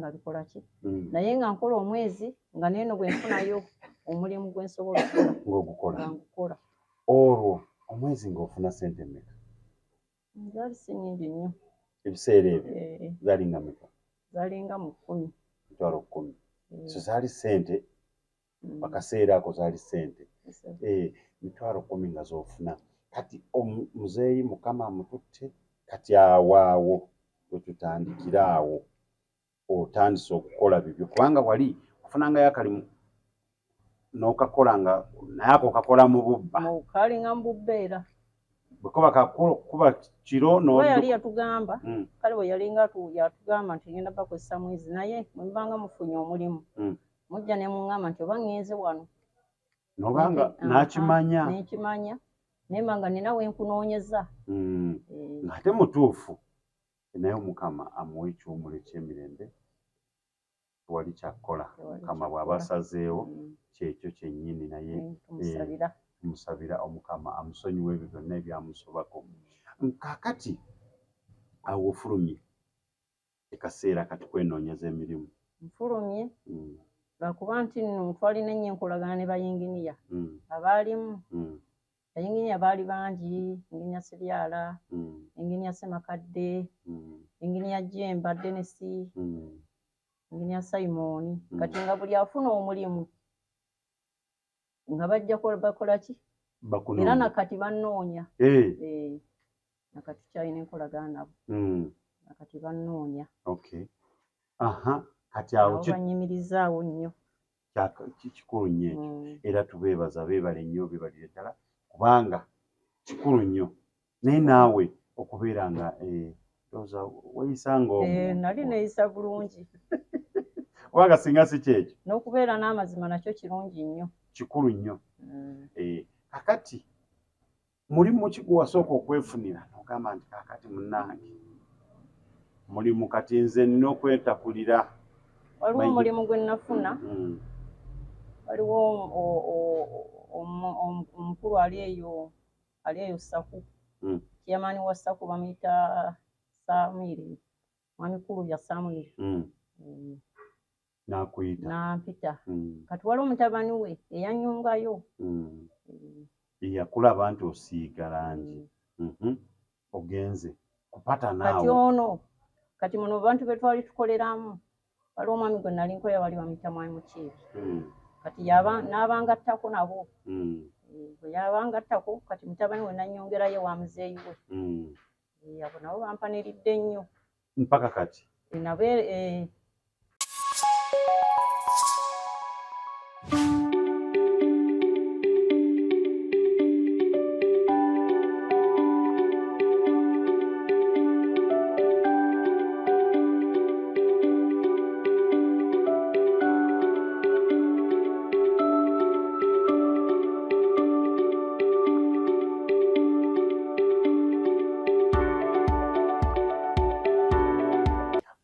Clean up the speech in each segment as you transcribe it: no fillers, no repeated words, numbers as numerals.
nga bikola ki naye nga nkola omwezi nga neno bwe nfunayo omulimu gwe nsobola okukola olwo omwezi ng'ofuna ssente mmeka? Zaali si nnyingi nnyo ebiseera ebyo zalinga mmeka? Zalinga mu 10. Mitwalo 10. So zaali ssente akaseera ako zaali ssente mitwalo 10 nga z'ofuna. Kati muzeeyi Mukama amututte kati awaawo we tutandikira awo otandise okukola bibyo kubanga wali ofunangayo akalimu n'okakola nga naye ako kakola mu bubba kalinga mu bubba era bwe kuba kuba kiro yali yatugamba kale bwe yalinga yatugamba nti ngenda bakozesa mwezi naye bwe mbanga mufunye omulimu mujja ne muŋŋamba nti oba ŋŋenze wano nobanga n'akimanya naye mbanga nina we nkunoonyeza ng'ate mutuufu naye Mukama amuwa ekiwummulo eky'emirembe wali kyakukola Mukama bw'aba asazeewo kyekyo kyennyini naye tumusabira Omukama amusonyiwe ebyo byonna ebyamusobako. Kaakati awo ofulumye ekaseera kati kwenoonyeza emirimu nfulumye lwakuba nti nno twalina ennyo enkolagana ne bayinginiya abaalimu bayinginiya baali bangi inginiya Sebyala inginiya Semakadde inginiya Jemba Denesi inginiya Simoni kati nga buli afuna omulimu nga bajja bakola ki era nakati bannoonya nakati kyalina enkolagana nabo nakati bannoonya kati awo banyimirizaawo nnyo kikulu nnyo ekyo era tubeebaza beebale nnyo beebalire ddala kubanga kikulu nnyo naye naawe okubeera nga toza weyisa ng'omu nali neeyisa bulungi kubanga singa si kyekyo n'okubeera n'amazima nakyo kirungi nnyo kikulu nnyo kakati mulimu ki gwe wasooka okwefunira n'ogamba nti kakati munnange mulimu kati nze nina okwetakulira waliwo omulimu gwe nafuna waliwo omukulu ali eyo Ssaku kiyamaani wa Ssaku bamuyita Saamiri mwamikulu ya Saamiri nampita kati waliwo mutabani we eyanyungayo yakulaba nti osiiga lanji ogenze kupata naawe kati ono kati muno bantu be twali tukoleramu waliwo omwami gwe nali nkolera wali bamuyita mwami Mukiibi kati n'abangattako nabo bwe yabangattako kati mutabani we nanyongerayo wa muzeeyi we abo nabo bampaniridde nnyo mpaka kati nabo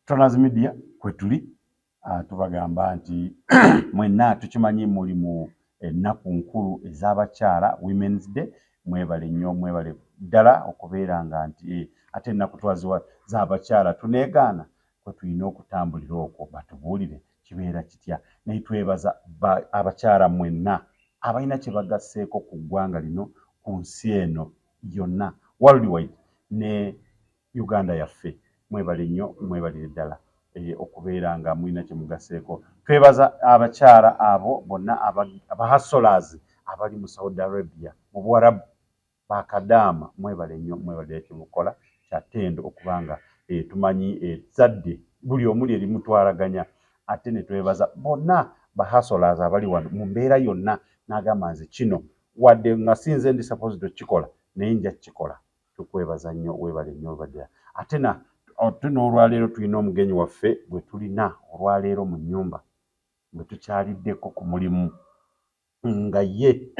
Tonazi Media kwetuli tubagamba nti mwenna tukimanyi muli mu ennaku nkulu ez'abakyala Women's Day mwebale nnyo mwebale ddala okubeera nga nti ate ennaku twaziwa z'abakyala tuneegaana kwe tulina okutambulira okwo batubuulire kibeera kitya naye twebaza abakyala mwenna abalina kye bagasseeko ku ggwanga lino ku nsi eno yonna worldwide ne Uganda yaffe mwebale nnyo mwebalire ddala okubeera nga mulina kye mugasseeko. Twebaza abakyala abo bonna abahasolazi abali mu Saudi Arabia mu Buwarabu bakadaama mwebale nnyo mwebalire kye mukola kyatendo okubanga tumanyi zadde buli omu lye limutwalaganya ate ne twebaza bonna bahasolazi abali wano mu mbeera yonna n'agamba nze kino wadde nga sinze ndi supposed okikola naye nja kukikola. Tukwebaza nnyo weebale nnyo webaddira ate n'olwaleero tulina omugenyi waffe gwe tulina olwaleero mu nnyumba gwe tukyaliddeko ku mulimu nga ye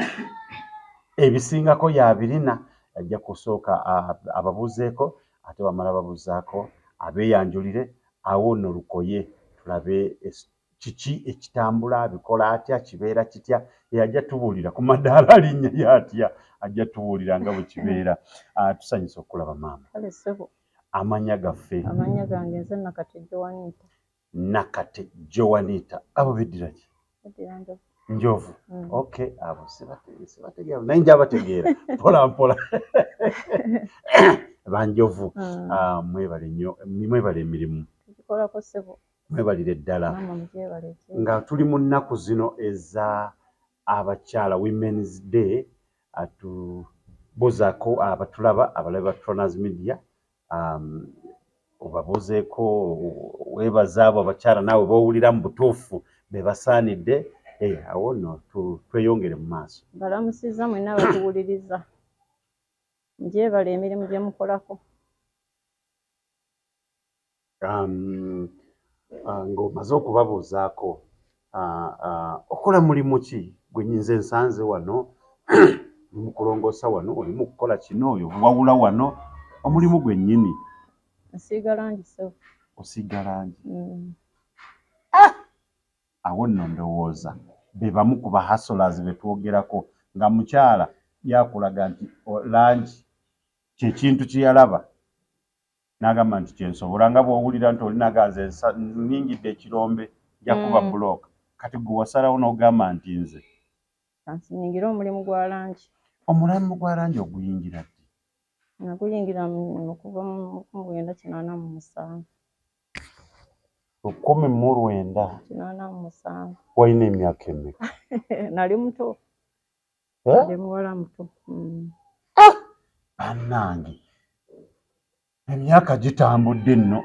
ebisingako y'abirina ajja kusooka ababuuzeeko ate bamala babuuzaako abeeyanjulire awo nno lukoye tulabe kiki ekitambula bikola atya kibeera kitya ajja tubuulira ku madaala alinnya y'atya ajja tubuulira nga bwe kibeera. Tusanyusa okulaba maama. Kale ssebo amanya gaffe amanya gange nze nakati Joanita Nakate Joanita abo biddira ki njovu okay abo sibategeera naye nja bategeera mpola mpola banjovu mwebale nnyo mwebale emirimu mwebalire ddala nga tuli mu nnaku zino eza abakyala Women's Day atubuzaako abatulaba abalabe ba Troners Media obabuzeeko weebaza abo abakyala naawe bowulira mu butuufu be basaanidde awo nno tweyongere mu maaso balamusiza mwenna batuwuliriza ngyebala emirimu gye mukolako ng'omaze okubabuuzaako okola mulimu ki gwe nnyinza ensanze wano oli mu kulongoosa wano oli mu kukola kino oyo wawula wano omulimu gwe nnyini osiiga lanji so osiiga lanji awo nno ndowooza be bamu ku bahasolazi be twogerako nga mukyala yakulaga nti lanji kyekintu kye yalaba n'agamba nti kyensobola nga bw'owulira nti olinaganze ningidde ekirombe jakuba bulooka kati gwe wasalawo n'ogamba nti nze nyingira omulimu gwa lanji omulimu gwa lanji oguyingira ddi naguyingira okuva mu 1987 1987 walina emyaka emeka nali muto nali muwala muto bannange emyaka gitambudde nno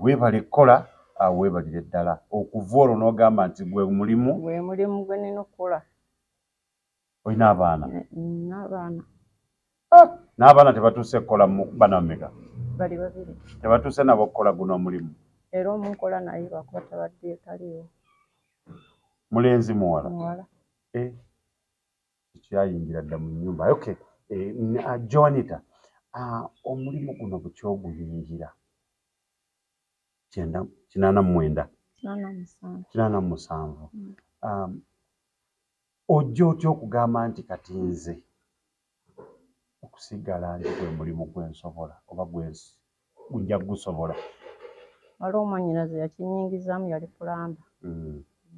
weebale ekkola weebalire ddala okuva olwo n'ogamba nti gwe mulimu gwe nina okukola olina abaana n'abaana tebatuuse kukola bana mmeka bali babiri tebatuuse nabo okukola guno omulimu era omunkola naye lwakuba tabadde taliwo mulenzi muwala kikyayingira dda mu nnyumba okay Joanita omulimu guno bukyoguyingira 87 ojja otya okugamba nti kati nze okusiiga lanji gwe mulimu gwensobola oba gunja gusobola waliwo omwannyinaze yakinyingizaamu yali kulamba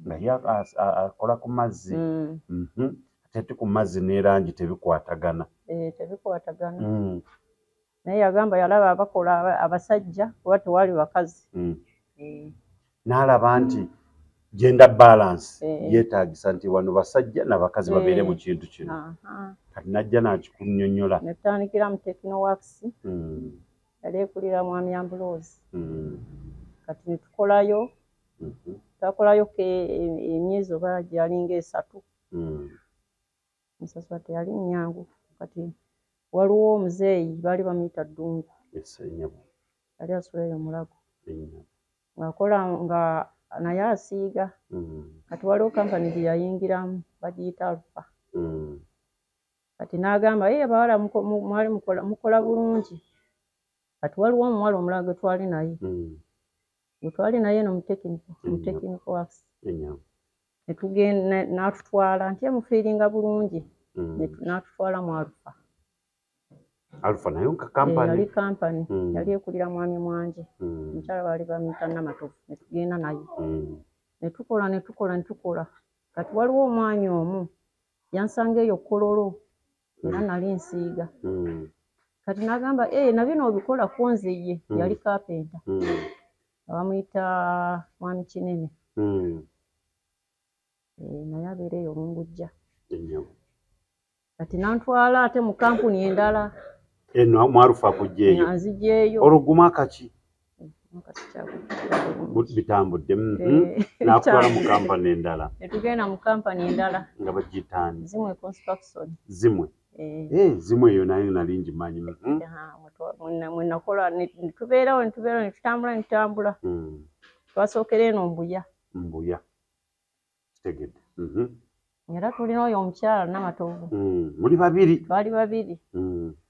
nga akola ku mazzi ate ku mazzi ne lanji tebikwatagana tebikwatagana naye yagamba yalaba abakola abasajja kuba tewali bakazi n'alaba nti gender balance yeetaagisa nti wano basajja n'abakazi babeere mu kintu kino kati najja n'akikunnyonnyola netutandikira mu Technoworks yali ekulira mwami Ambuloozi kati netukolayo twakolayo emyezi oba gyalinga 3 ensasula teyali nnyangu kati waliwo omuzeeyi baali bamuyita Ddungu yali asula eyo Mulago ng'akola nga naye asiiga kati waliwo kampani gye yayingiramu bagiyita Alpha kati n'agamba abawala mwali mukola bulungi kati waliwo omuwala omulala gwe twali naye no mu Technical Works netugenda n'atutwala nti emufiiringa bulungi n'atutwala mu Alpha nayo kampani yali kampani yali ekulira mwami Mwanje omukyala baali bamuyita Namatovu netugenda naye netukola kati waliwo omwanya omu yansanga eyo Kololo era nali nsiiga kati n'agamba nabino obikola kunziye yali kapenta bamuyita mwami Kinene naye abeera eyo Olungujja kati nantwala ate mu kampuni endala mwarufa kujjeeyo nzijeeyo oluguma akaki bitambudde n'akutwala mu kampani endala netugenda mu kampani endala nga bagiyitaani Zimwe Construction Zimwe Zimwe eyo nayo nali ngimanyi mwenakola netubeerawo netutambula twasookera eno Mbuya kitegedde era tulina oyo omukyala Namatovu muli babiri twali babiri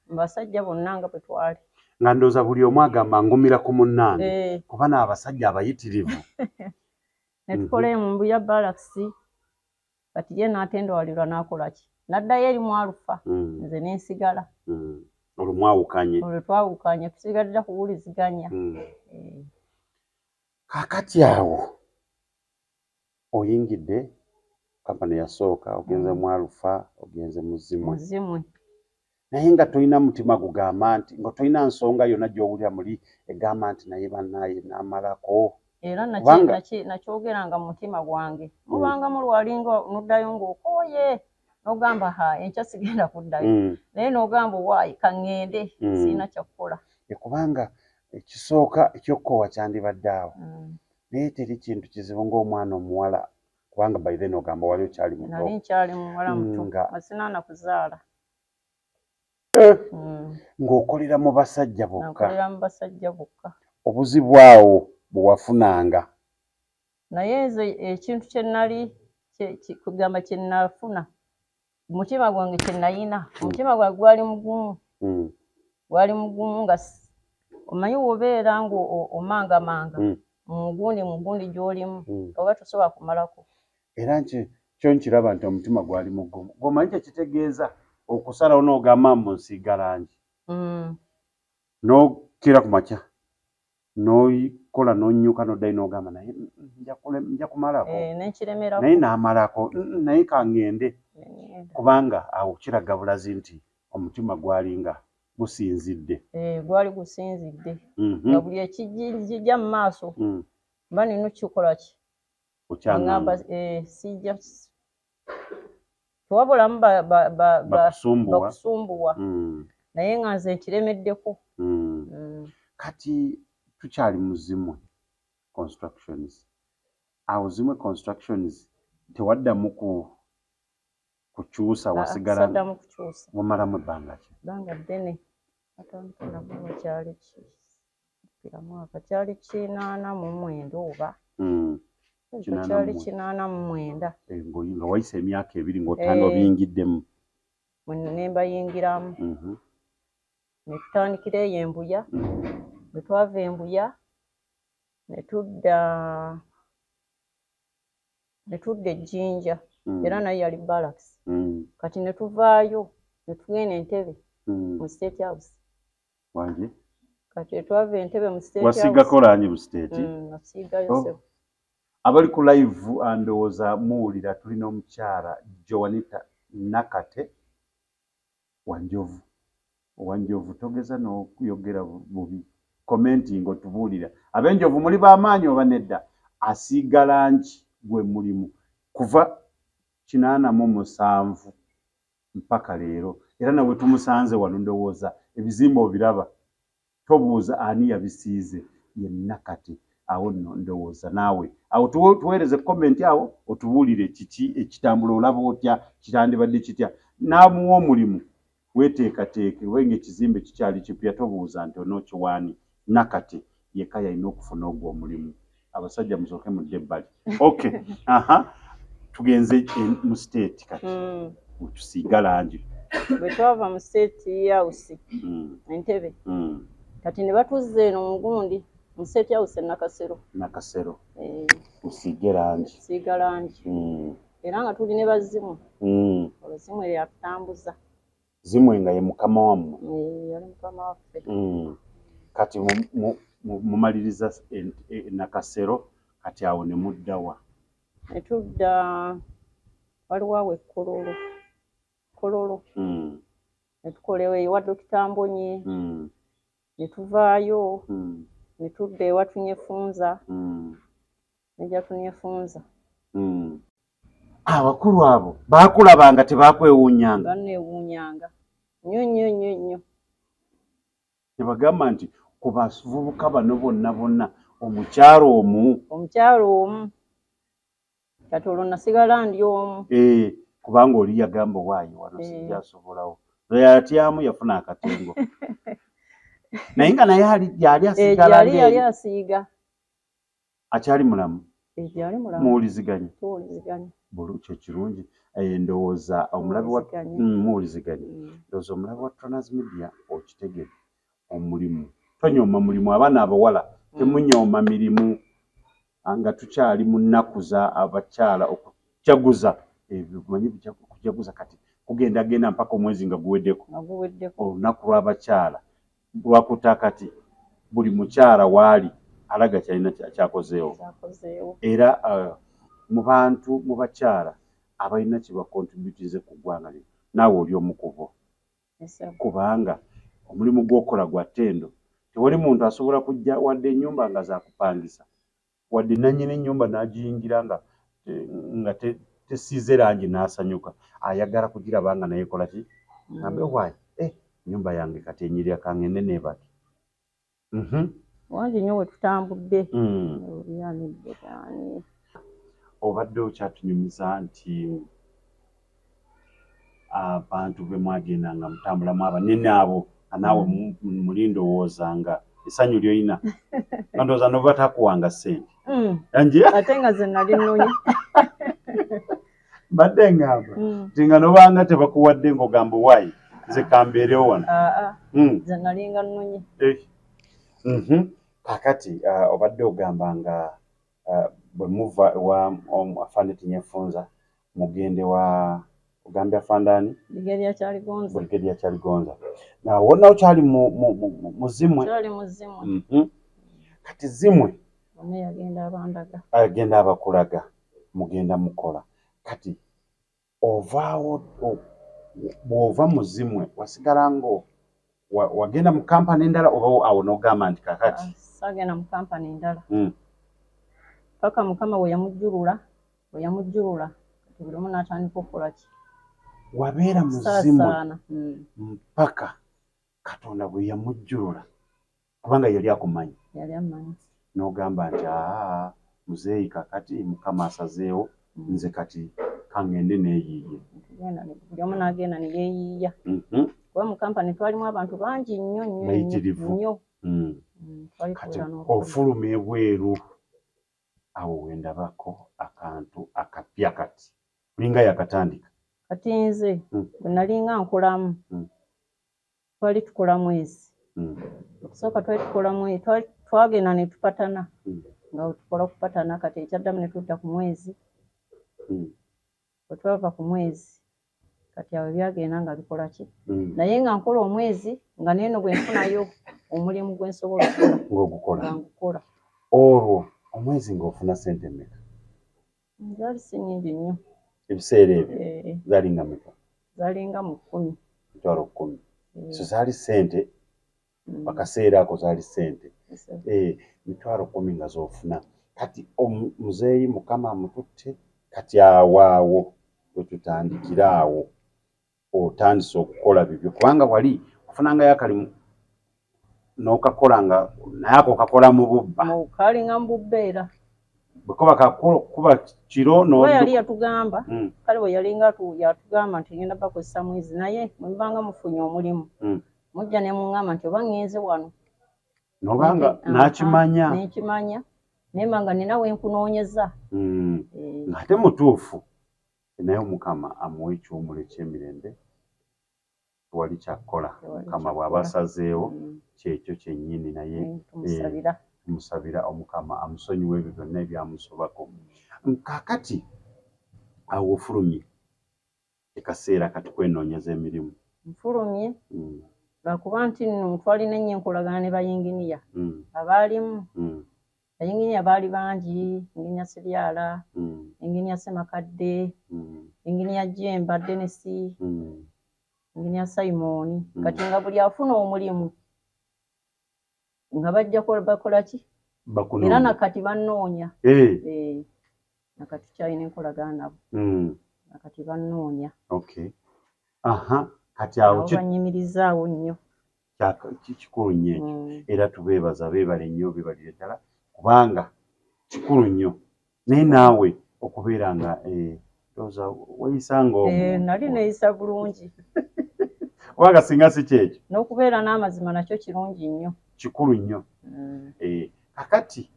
basajja bonna nga bwe twali nga ndooza buli omu agamba ngumira ku munnange kuba n'abasajja abayitirivu netukola eyo mu Mbuya Barracks kati ye n'atendwalirwa n'akolaki n'addayo eri mu Alpha nze n'ensigala olwo mwawukanye olwo twawukanye tusigadde kuwuliziganya Kakati awo oyingidde kampani yasooka ogenze mu Alpha ogenze mu Zimwe naye nga tolina mutima gugamba nti nga tolina nsonga yonna gy'owulira muli egamba nti naye bannaye n'amalako era nakyogeranga mu mutima gwange mubanga mulwalinga noddayo ng'okooye n'ogamba enkya sigenda kuddayo naye n'ogamba waayi kaŋŋende sirina kyakukola kubanga ekisooka ekyokukoowa kyandibadde awo naye teri kintu kizibu ng'omwana omuwala kubanga by then ogamba wali okyali muto nali nkyali muwala muto asinaana kuzaala ng'okolera mu basajja bokka obuzibu awo bwe wafunanga naye nze ekintu kye nali kugamba kye nafuna omutima gwange kye nayina omutima gwange gwali mugumu nga omanyi wobeera ng'omangamanga mugundi gy'olimu oba tosobola kumalako era kyo nkiraba nti omutima gwali mugumu gwomanyi kyekitegeeza okusalawo n'ogamba mbu nsiiga lanji n'okira ku makya n'okola n'onnyuka n'oddayo n'ogamba naye nja kumalako naye n'amalako naye kaŋŋende kubanga awo kiraga bulazi nti omutima gwalinga gusinzidde gwali gusinzidde nga buli ekijja mu maaso mba nina okukikola ki okyangamba sijja tewabulamu bakusumbuwa naye nga nze nkiremeddeko kati tukyali mu Zimwe constructions awo Zimwe constructions tewaddamu kukyusa wasigala mumalamu ebbanga ki bbanga ddene kyali 89 oba kyali 89 nga wayise emyaka 2 ng'otandika obiyingiddemu ne mbayingiramu ne tutandikira eyo Embuya bwe twava Embuya ne tudda Ejjinja era nayo yali barracks kati ne tuvaayo ne tugenda Entebbe mu State House wange kati twava Entebbe mu State House wasiigako lanji mu state nasiigayo abali ku live andowooza muwulira tulina omukyala Joanita Nakate Wanjovu togeza n'okuyogera bubi commenting otubuulira ab'Enjovu muli b'amaanyi oba nedda asiiga lanji gwemulimu kuva 87 mpaka leero era nawe tumusanze wano ndowooza ebizimbe obiraba tobuuza ani yabisiize ye Nakate awo nno ndowooza naawe awo tuweereze comment awo otubuulire kiki ekitambula olaba otya kitandibadde kitya n'amuwa omulimu weteekateeke wenga ekizimbe kikyali kipya tobuuza nti onookiwaani Nakate yekka yalina okufuna ogwo omulimu abasajja musooke mudde ebbali okay tugenze mu state kati tusiiga lanji bwe twava mu State House Entebbe kati ne batuzza eno mugundi mu State House Nakasero tusiige lanji era nga tuli ne Bazimwe olwo Zimwe lyatutambuza Zimwe nga ye mukama wammwe yali mukama waffe kati mumaliriza Nakasero kati awo ne muddawa ne tudda waliwo awo Kololo ne tukolewa ewa Dokita Mbonye ne tuvaayo ne tudda ewa Tunyefunza nejja Tunyefunza abakulu abo baakulabanga tebakwewuunyanga banneewuunyanga nnyo tebagamba nti ku bavubuka bano bonna omukyalo omu kati olwo nasigala ndi omu kubanga oli yagamba waayo wano sijja asobolawo yatyamu yafuna akatengo naye nga naye yali asiiga akyali mulamu muwuliziganye kyo kirungi ndowooza omulabi wa muwuliziganye ndowooza omulabi wa Tronaz Media okitegedde omulimu tonyooma mulimu abaana abawala temunyooma mirimu nga tukyali mu nnaku za abakyala okujaguza manyi okujaguza kati kugendagenda mpaka omwezi nga guweddeko olunaku lw'abakyala lwakuta kati buli mukyala waali alaga kyalina kyakozeewo era mu bantu mu bakyala abalina kye bakontributize ku ggwanga lino naawe oli omu ku bo kubanga omulimu gw'okola gwa ttendo tewali muntu asobola kujja wadde ennyumba nga zaakupangisa wadde nannyini ennyumba n'agiyingira nga tesiize langi n'asanyuka ayagala kugiraba nga naye kola ki ngambe waayi ennyumba yange kati enyirira kange neneebake wangi nnyo we tutambudde obadde okyatunyumiza nti abantu be mwagenda nga mutambulamu abanene abo anaawe muli ndowooza nga essanyu ly'olina nga ndowooza noba takuwanga ssente ate nga ze nali nnonye mbadde ngamba nti nga nobanga tebakuwadde ng'ogamba waayi nze kambeerewo wano ze nalinga nnonye kakati obadde ogamba nga bwe muva afande Tinyefunza mugende wa ogambye afandani Brigadier Kyaligonza na wonna okyali mu Zimwe kati Zimwe agenda abakulaga mugenda mukola kati ovaawo bw'ova mu Zimwe wasigala ngo wagenda mu kampani endala oba awo n'ogamba nti kakati saagenda mu kampani endala paka Mukama we yamujjulula kati buli omu n'atandika okukola ki wabeera mu Zimwe mpaka Katonda bwe yamujjulula kubanga yali akumanyi n'ogamba nti muzeeyi kakati Mukama asazeewo nze kati kangende neeyiiye buli omu n'agenda ne yeeyiiya kuba mu kampani twalimu abantu bangi nnyo kati ofuluma ebweru awo wendabako akantu akapya kati linga yakatandika kati nze bwe nalinga nkulamu twali tukola mwezi okusooka twali tukola mwezi twagenda ne tupatana nga tukola kupatana kati ekyaddamu ne tudda ku mwezi bwe twava ku mwezi kati awo byagenda nga bikola ki naye nga nkola omwezi nga neeno bwe nfunayo omulimu gwe nsobola okukola olwo omwezi ng'ofuna ssente mmeka zaali si nnyingi nnyo ebiseera ebyo zalinga mmeka zalinga mu 10 mitwalo 10 so zaali ssente akaseera ako zaali ssente mitwalo 10 nga z'ofuna kati muzeeyi Mukama amututte kati awaawo we tutandikira awo otandise okukola bibyo kubanga wali ofunangayo akalimu n'okakola nga naye ako kakola mu bubba kalinga mu bubbeera bwe kuba kiro we yali yatugamba kale bwe yalinga yatugamba nti ngenda bakozesa mwezi naye bwe mubanga mufunye omulimu mujja ne muŋŋamba nti oba ŋŋenze wano nobanga n'akimanya naye mba nga nina we nkunoonyeza ng'ate mutuufu naye Mukama amuwa ekiwummulo eky'emirembe wali kyakukola Mukama bw'aba asazeewo kyekyo kyennyini naye tumusabira Omukama amusonyiwe ebyo byonna ebyamusobako kaakati awo ofulumye ekaseera kati kwenoonyeza emirimu nfulumye lwakuba nti nno twalina ennyo enkolagana ne bayinginiya abaalimu bayinginiya baali bangi inginiya Sebyala inginiya Semakadde inginiya Jemba Denesi inginiya Simon kati nga buli afuna omulimu nga bajja bakola ki era nakati bannoonya nakati kyalina enkolagana nabo nakati bannoonya kati awo banyimirizaawo nnyo kikulu nnyo ekyo era tubeebaza beebale nnyo beebalire ddala kubanga kikulu nnyo naye naawe okubeera nga ndowooza weyisanga nali neeyisa bulungi kubanga singa si kyekyo n'okubeera n'amazima nakyo kirungi nnyo kikulu nnyo kakati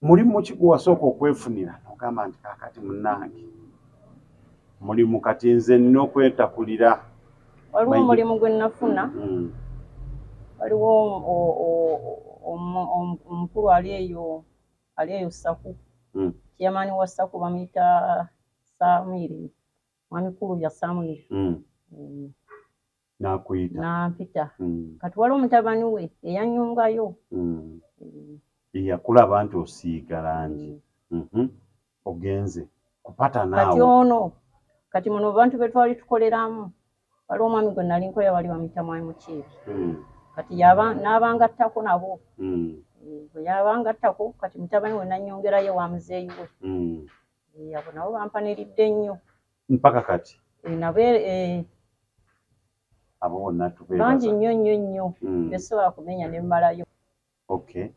mulimu ki gwe wasooka okwefunira n'ogamba nti kakati munnange mulimu kati nze nina okwetakulira waliwo omulimu gwe nafuna waliwo omukulu ali eyo Ssaku kiyamaani wa Ssaku bamuyita Samiri mwami kulu ya Samiri n'akuyita n'ampita kati waliwo mutabani we eyanyungayo yakulaba nti osiiga lanji. Ogenze kupata naawe kati ono kati muno bantu be twali tukoleramu waliwo omwami gwe nali nkoya wali bamuyita mwami mukiibi kati n'abangattako nabo bwe yabangattako kati mutabani we nannyongerayo wa muzeeyi we abo nabo bampaniridde nnyo mpaka kati abo bonna tubeera bangi nnyo nnyo nnyo besobola kumenya ne mmalayo. Okay,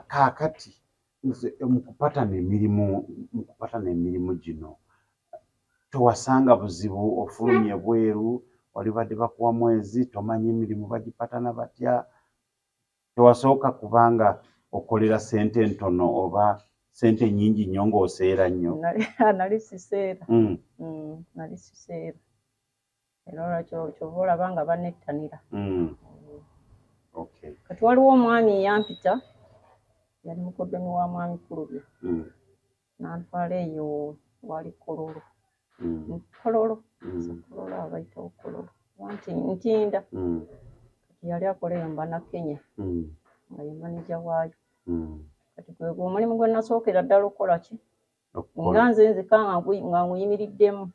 kaakati mukupata n'emirimu gino tewasanga buzibu ofulumye bweru wali badde bakuwa mwezi tomanyi emirimu bagipatana batya tewasooka kubanga okolera sente ntono oba sente nnyingi nnyo ng'oseera nnyo? Nali siseera nali siseera era olwakyo kyova olaba nga banettanira. Okay. Kati waliwo omwami yampita yali mukoddomi wa mwami Kulubye n'antwala eyo wali Kololo Kololo abayitawo Kololo wanti ntinda kati yali akoleyo mbana Kenya nga ye maneja waayo kati gwe omulimu gwe nasookera ddala okukola ki nga nze nzika nga nguyimiriddemu.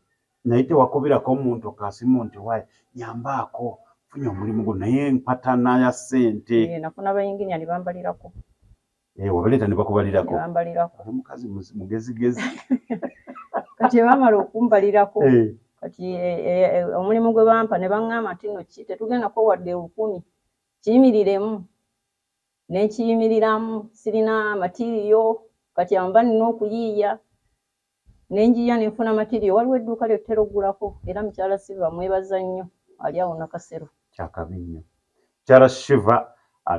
Naye tewakubirako omuntu okasimu nti wayi nyambaako funye omulimu gwo naye mpatana ya ssente? Nafuna abayinginya ne bambalirako. Wabaleeta ne bakubalirako? Ne bambalirako. Omukazi mugezigezi. Kati bamala okumbalirako kati omulimu gwe bampa ne baŋŋamba nti nno tetugendako wadde 10 kiyimiriremu nekiyimiririramu sirina matiriyo kati amba nina okuyiiya nenjiya nenfuna matiriyo waliwo edduuka lyotera oggulako era mukyala Silva mwebaza nnyo ali awo Nakasero. Kyakabi nnyo mukyala Shiva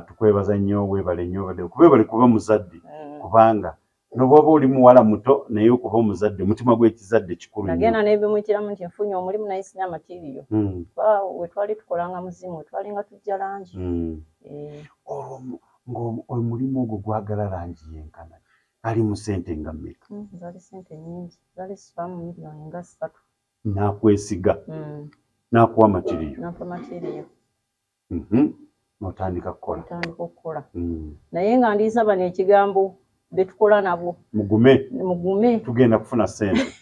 tukwebaza nnyo weebale nnyo kubeebale kuba muzadde kubanga nobwoba oli muwala muto naye okuba omuzadde omutima gw'ekizadde kikulu nnyo. Nagenda nebimuyitiramu nti nfunye omulimu naye sina matiriyo we twali tukolanga muzimu we twalinga tujja lanji. Olwo omulimu ogwo gwagala lanji yenkana ali mu ssente nga mmeka? Zaali ssente nnyingi zaali zisukaamu miliyoni nga 3. N'akwesiga n'akuwa matiriyo? N'ampa matiriyo. N'otandika kukola? Ntandika okukola naye nga ndiisaba n'ekigambo betukola nabo mugume tugenda kufuna ssente.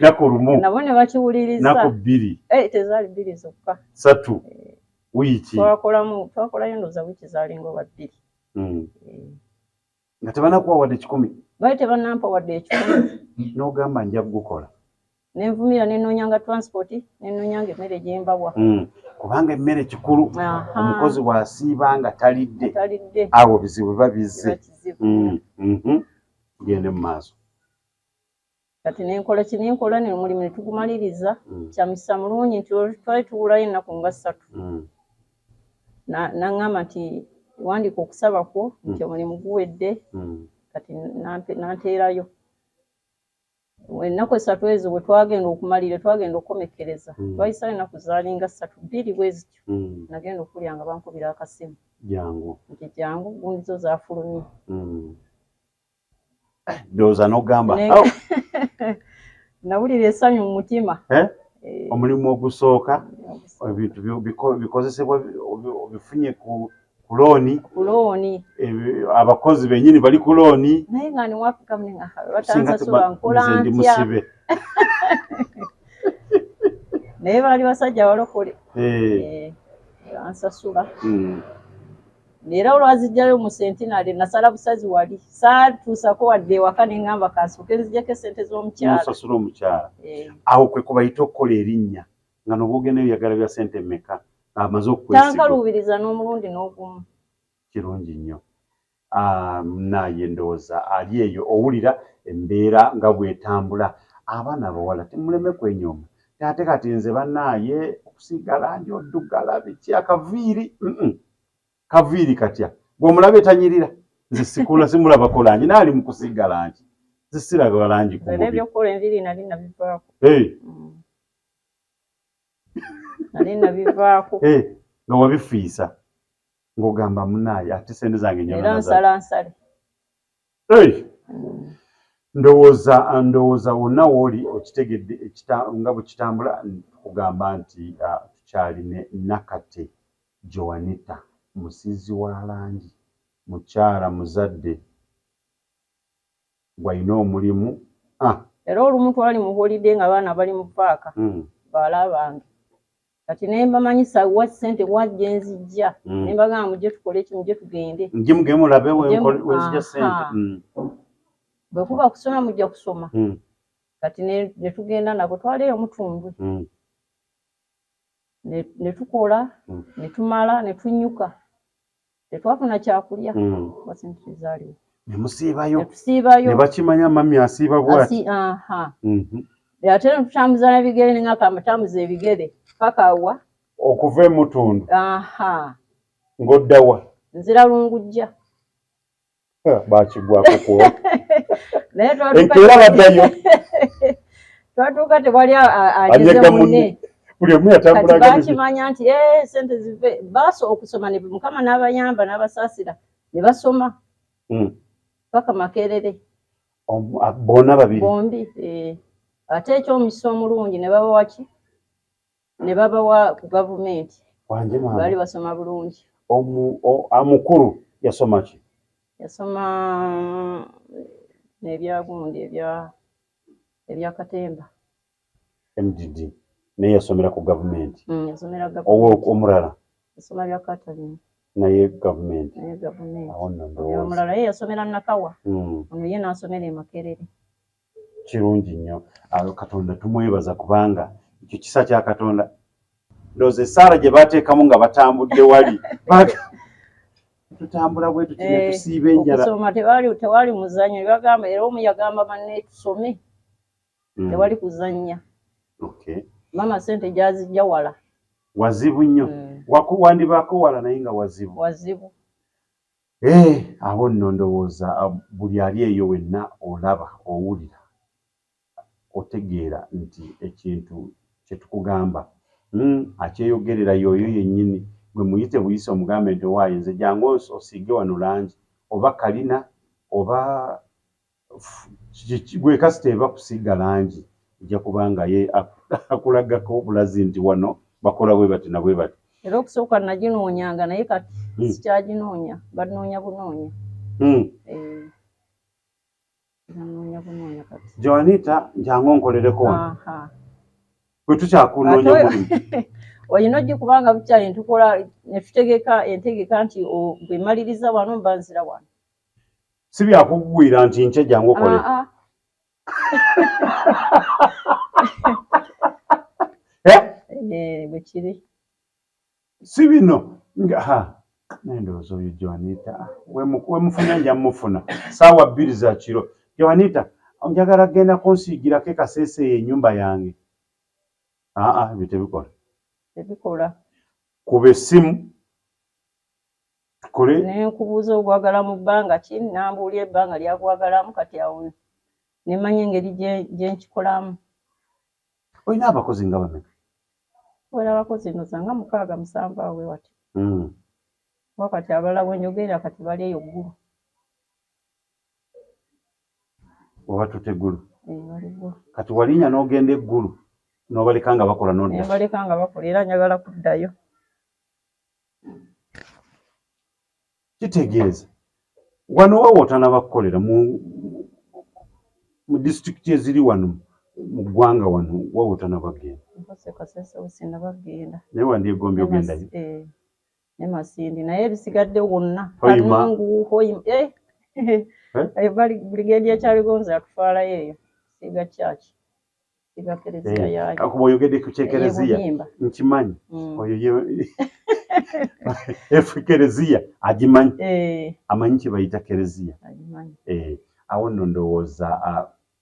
Naku lumu nabo ne bakiwuliriza. naku 2 tezaali 2 zokka 3 wiiki twakolayo ndowooza wiiki zaalinga oba 2 nga tebanakuwa wadde 10? baali tebanampa wadde 10. N'ogamba nja kugukola? Nenvumira nenoonyanga transport nenoonyanga emmere gye mbabwa kubanga emmere kikulu. Omukozi bw'asiiba nga talidde awo bizibu biba bizze. Tugende mu maaso. Kati nenkola omulimu ne tugumaliriza kya misa mulungi nti twali tuwulayo ennaku nga 3 n'aŋŋamba nti wandiika okusaba kwo nti omulimu guwedde kati nanteerayo ennaku 3 ezo bwe twagenda okumalira twagenda okukomekereza twayisayo ennaku zaalinga 3 2 bwe zityo nagenda okulya nga bankubira akasimu nti jangu gundi zo zaafulumye. Ndowooza n'ogamba nawulira essanyu mu mutima. Omulimu ogusooka ebintu bikozesebwa obifunye ku looni abakozi bennyini bali ku looni naye nga niwafika batansasula nkola ntya naye baali basajja balokole bansasula era olwazijjayo mu sentinale nasala busazi wali saatuusako wadde ewaka ne ŋŋamba kasooke nzijjako essente z'omukyala omukyala awo kwe kubayita okukola erinnya nga nobwogendayo yagala bya ssente mmeka amaze okukwesiga tankaluubiriza n'omulundi n'ogumu. Kirungi nnyo. Naye ndowooza ali eyo owulira embeera nga bw'etambula abaana abawala temuleme kwenyooma ate kati nze bannaaye okusiiga lanji oddugala biki akaviiri kaviiri katya bw'omulaba etanyirira nze sikula simulabako lanji naali mu kusiiga lanji nze siraga lanji ku mubiri ebyokukola enviiri nali nabivaako nga wabifiisa ng'ogamba munaaye ate sente zange era nsalansale. Ndowooza wonna wooli okitegedde nga bwe kitambula kugamba nti tukyali ne Nakate Joanita musizi wa lanji mukyala muzadde gwalina omulimu era olumu twali mu holiday nga abaana bali mu paaka bawala bange kati ne mbamanyisa wa ssente wajja enzijja ne mbagamba mujje tukole ki mujje tugende njimuge mulabe wenzijja ssente bwe kuba kusoma mujja kusoma kati ne tugenda nabo twaleeyo omutundwe ne tukola ne tumala ne tunyuka tetwafuna kyakulya wasente zaaliwo ne musiibayo ne bakimanya mami asiiba bwati ate ne tutambuza n'ebigere ne ngakamba tambuza ebigere paka wa okuva emutundu ng'oddawa nzira lungujja bakigwako kuwa enkeera baddayo twatuuka tewali ageze munne buli omu yatambulaga bakimanya nti sente zive baso okusoma ne mukama n'abayamba n'abasaasira ne basoma paka Makerere bonna babiri bombi ate eky'omukisa omulungi ne babawa ki ne babawa ku gavumenti baali basoma bulungi amukulu yasoma ki yasoma n'ebyagundi ebya Katemba MDD naye yasomera ku gavumenti yasomera omulala yasoma bya Katemba naye gavumenti omulala ye yasomera Nakawa ono ye n'asomera e Makerere kirungi nnyo Katonda tumwebaza kubanga ekyo kisa kya Katonda ndowooza essaala gye baateekamu nga batambudde wali tutambula bwe tuti ne tusiiba enjala okusoma tewali muzannyo bagamba era omu yagamba banne tusome tewali kuzannya mama sente gyazijja wala wazibu nnyo wandibaako wala naye nga wazibu awo nno ndowooza buli ali eyo wenna olaba owulira otegeera nti ekintu kye tukugamba akyeyogerera yoyo yennyini gwe muyite buyise omugambe nti owaayo nze jangu osiige wano lanji oba kalina oba gwe kasita eba kusiiga lanji ejja kubanga ye akulagako obulazi nti wano bakola bwe bati na bwe bati era okusooka naginoonyanga naye kati sikyaginoonya banoonya bunoonya kati Joanita njangu onkolereko wano bwe tukyakunoonya mulimu olina ojja kubanga bukyali ntukola ne tutegeka entegeka nti bwe maliriza wano mba nzira wano si byakugwira nti nkye jangu okole bwe kiri si bino naye ndowooza oyo Joanita wemufuna nja mufuna saawa 2 za kiro Joanita njagala genda kunsiigirako kaseeseeyo ennyumba yange ebyo tebikola kuba essimu tukole nenkubuuza ogwagala mu bbanga ki nambuulya ebbanga lyagwagalamu kati awo nemanya engeri gye nkikolamu olina abakozi nga bameka wala abakozi nozanga 6-7 awe wati wakati abalala bwenjogerera kati bali eyo ggulu oba tuteggulu kati walinya n'ogenda eggulu n'obaleka nga bakola n'odda baleka nga bakola era njagala kuddayo kitegeeza wano wawootana bakukolera mu disitulikiti eziri wano mu ggwanga wano wawootana bagenda naye wandyegombye ogendayo ne Masindi naye ebisigadde wonna kanwangu brigedi ekyaligonza yatufaalayo eyo siga kyaki siga kereziya yayo akuba oyogedde ku kyekereziya nkimanyi oyo efu kereziya agimanyi amanyi kye bayita kereziya awo nno ndowooza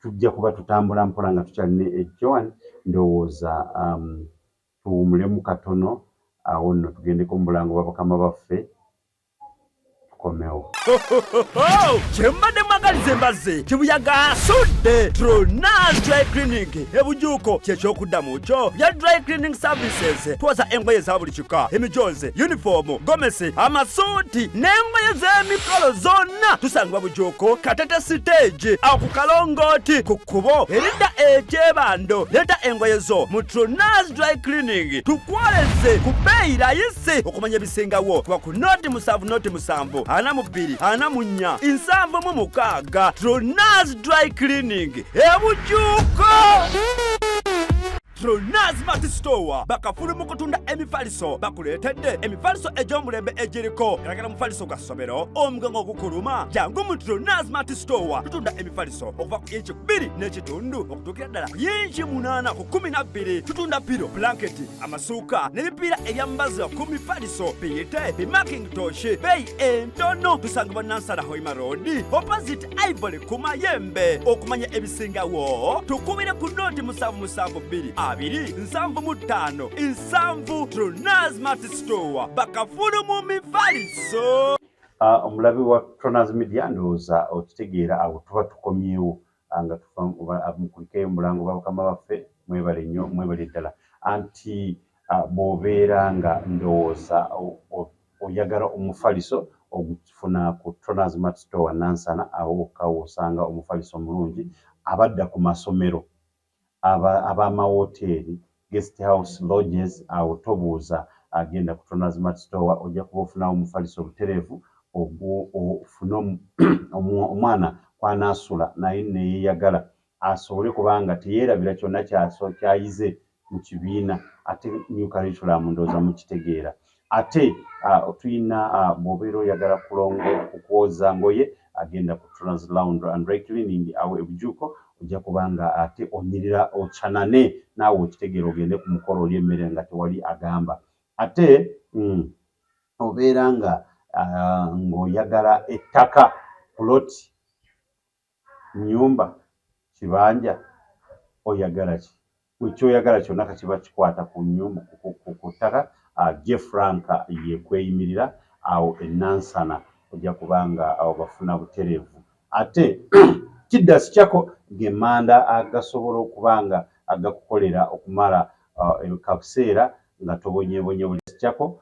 tujja kuba tutambula mpola nga tukyalina ejoan ndowooza tuwumulemu katono awo nno tugendeko mu bulango babakama baffe tukomewo kyembadde mwagaliza embazze kibuyaga asudde Tronas Dry Cleaning ebujuuko kyekyokuddamu kyo bya dry cleaning services twoza engoye za buli kika emijoze uniform gomesi amasuuti n'engoye z'emikolo zonna tusangibwa bujuuko Katete stage awo ku Kalongooti ku kkubo eridda ekyebando leeta engoye zo mu Tronas Dry Cleaning tukwoleze ku bbeeyi layisi okumanya ebisingawo kuba ku noti 7 noti 7 42 44 76 Tronaz Dry Cleaning ebujuuko. Tronaz Mart Store bakafulu mu kutunda emifaliso bakuleetedde emifaliso egy'omulembe egiriko eragala mufaliso gwa ssomero omugango ogukuluma jangu mu Tronaz Mart Store tutunda emifaliso okuva ku inchi 2 n'ekitundu okutuukira ddala ku inchi 8 ku 12 tutunda piro blanketi amasuuka n'ebipiira ebyambaza ku mifaliso biyite bimakintosh beeyi entono tusangibwa Nansana Hoima Road opposite Ivory ku Mayembe. Okumanya ebisingawo tukubire ku noti 772 275 7 Tronaz Mart Store bakafulu mu mifaliso. Omulabi wa Tronaz Media ndowooza okitegeera awo tuba tukomyewo nga mukulikeyo mulango babukama baffe mwebale nnyo mwebale ddala anti bw'obeera nga ndowooza oyagala omufaliso ogufuna ku Tronaz Mart Store Nansana awo wokka osanga omufaliso omulungi abadda ku masomero ab'amawoteeri guest house lodges awo tobuuza agenda ku Tronaz Mart Store ojja kuba ofunawo omufaliso obutereevu ofuna omwana kw'anaasula naye neyeeyagala asobole kubanga teyeerabira kyonna kyayize mu kibiina ate new curriculum ndowooza mukitegeera ate tulina bw'obeera oyagala okwoza ngoye agenda ku Tronaz Laundry and Dry Cleaning awo ebujuuko ojja kubanga ate onyirira ochanane naawe okitegeera ogende ku mukolo oli emmere nga tewali agamba ate obeera nga ng'oyagala ettaka puloti nnyumba kibanja oyagala ki kyoyagala kyonna kakiba kikwata ku nnyumba ku ttaka Franka yekweyimirira awo Nansana ojja kubanga awo bafuna butereevu ate kiddasi kyako gemanda agasobola okubanga agakukolera okumala kabuseera nga tobonyebonye buli kyako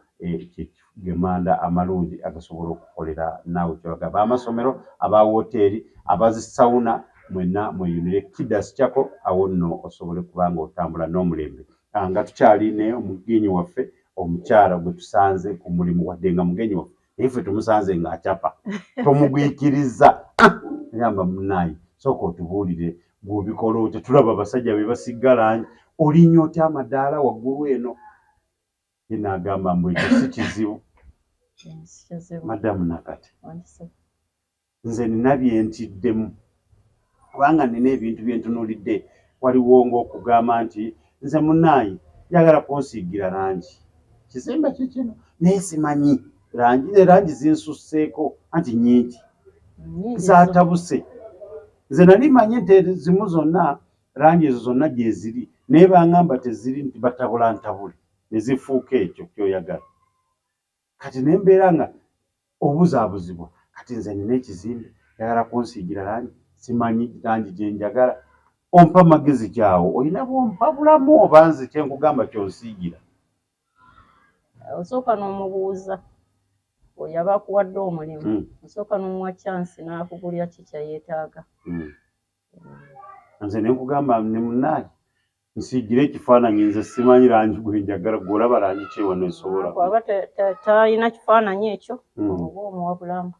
gemanda amalungi agasobola okukolera naawe kyobagamba amasomero aba woteeri abazisawuna mwenna mweyunire kiddasi kyako awo nno osobole kubanga otambula n'omulembe nga tukyali ne omugenyi waffe omukyala gwe tusanze ku mulimu wadde nga mugenyi waffe naye ffe tumusanze ng'akyapa tomugwikiriza yamba munaayi sooka otubuulire bw'obikola otyo tulaba abasajja be basigga langi olinnyo otya amadaala waggulu eno ye n'agamba mbu ekyo si kizibu madamu nakati nze nina byentiddemu kubanga nina ebintu bye ntunuulidde waliwo ng'okugamba nti nze munaayi njagala kunsiigira langi kizimbe kikino naye simanyi langi zinsusseeko anti nnyingi zaatabuse nze nali manyi nti zimu zonna langi ezo zonna gye ziri naye baŋŋamba teziri nti batabula ntabule ne zifuuka ekyo kyoyagala kati ne mbeera nga obuzaabuzibwa kati nze nina ekizimbe njagala kunsiigira langi simanyi langi gye njagala ompa amagezi kyawo olina bwompa bulamu oba nze kyenkugamba kyonsiigira osooka n'omubuuza oyaba akuwadde omulimu osooka n'omuwa chansi n'akugulira ki kyeyeetaaga nze ne nkugamba ne munaayi nsiigire ekifaananyi nze simanyi langi gwe njagala gw'olaba langi ki wano esobola aba talina kifaananyi ekyo oba omuwa bulamu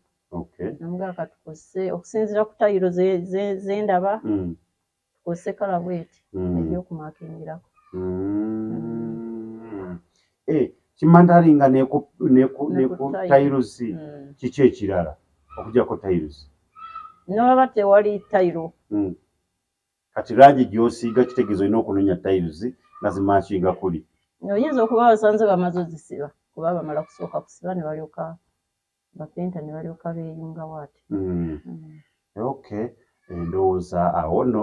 namugaa katukozese okusinziira ku tayiro zendaba tukozese kala bweti ebyokumaakingirako kimandalinga ne ku tayirosi kiki ekirala okujjako tayirosi nobaba tewali tayiro kati langi gy'osiiga kitegeeza olina okunonya tayirosi nga zimakinga kuli oyinza okuba basanze bamaze ozisiba kuba bamala kusooka kusiba ne balyoka bapenta ne balyoka beeyungawo ati ndowooza awo nno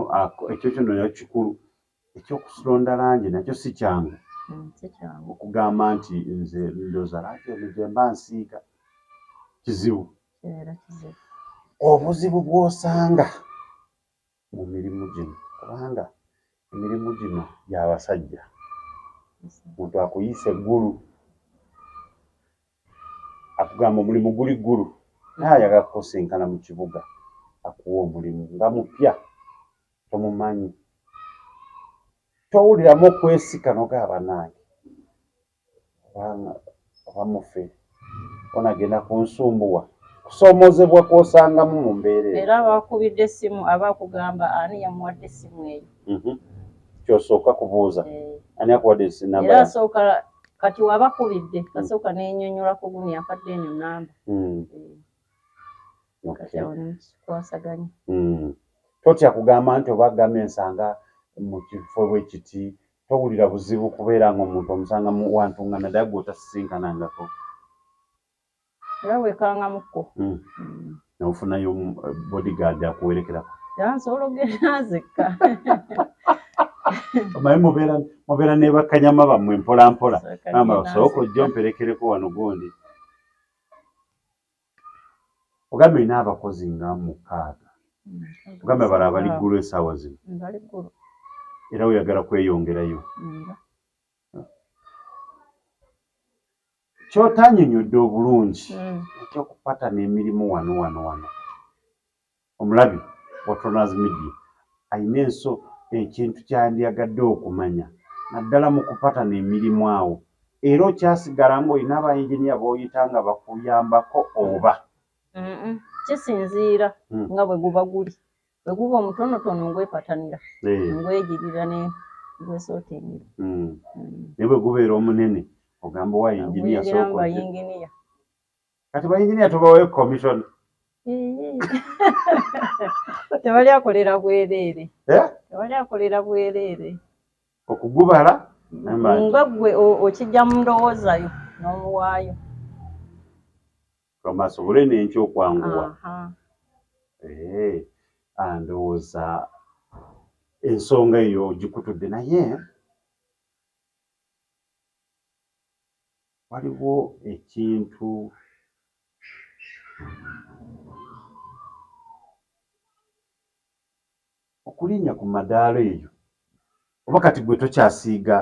ekyo kyono nakyo kikulu ekyokulonda langi nakyo si kyangu okugamba nti nze ndowooza langi eno gye mba nsiiga kizibu obuzibu bw'osanga mu mirimu gino kubanga emirimu gino gy'abasajja omuntu akuyisa eggulu akugamba omulimu guli ggulu naye ayagala kukusinkana mu kibuga akuwa omulimu nga mupya tomumanyi towuliramu okwesika n'ogaba nange oba mufe onagenda kunsumbuwa kusomozebwa kwosangamu mu mbeera era bakubidde essimu abakugamba ani yamuwadde essimu eyo kyosooka kubuuza ani akuwadde essimu era asooka kati wabakubidde asooka n'ennyonnyola ku guni afadde eno namba kati awo nemukikwasaganya totya kugamba nti oba agamba ensanga mu kifo bwe kiti towulira buzibu kubeera ng'omuntu omusanga mu wantunga naddala gw'otasisinkanangako era wekangamukko n'ofunayo bodyguard akuwerekerako nsobola ogenda nzekka omanyi mubeera ne bakanyama bammwe mpolampola amba sooka ojja omperekereko wano gundi ogambe olina abakozi nga 6 ogambe bala bali ggulu essaawa zino era oyagala kweyongerayo kyotanyonyodde obulungi ekyokupatana emirimu wano omulabi wa Tronas Media ayina ekintu kyandyagadde okumanya naddala mu kupatana emirimu awo era okyasigala ng'olina abayinginiya b'oyita nga bakuyambako oba kisinziira nga bwe guba guli bwe guba omutonotono ngwepatanira ngwegirira ne gwesootingira naye bwe gubeera omunene ogamba wa yinginiya bayinginiya kati bayinginiya tobaweyo commission tebali akolera bwereere okugubala nga gwe okijja mu ndowoozayo n'omuwaayo asobole n'enky okwanguwa andowooza ensonga eyo ogikutudde naye waliwo ekintu okulinnya ku madaala eyo oba kati gwe tokyasiiga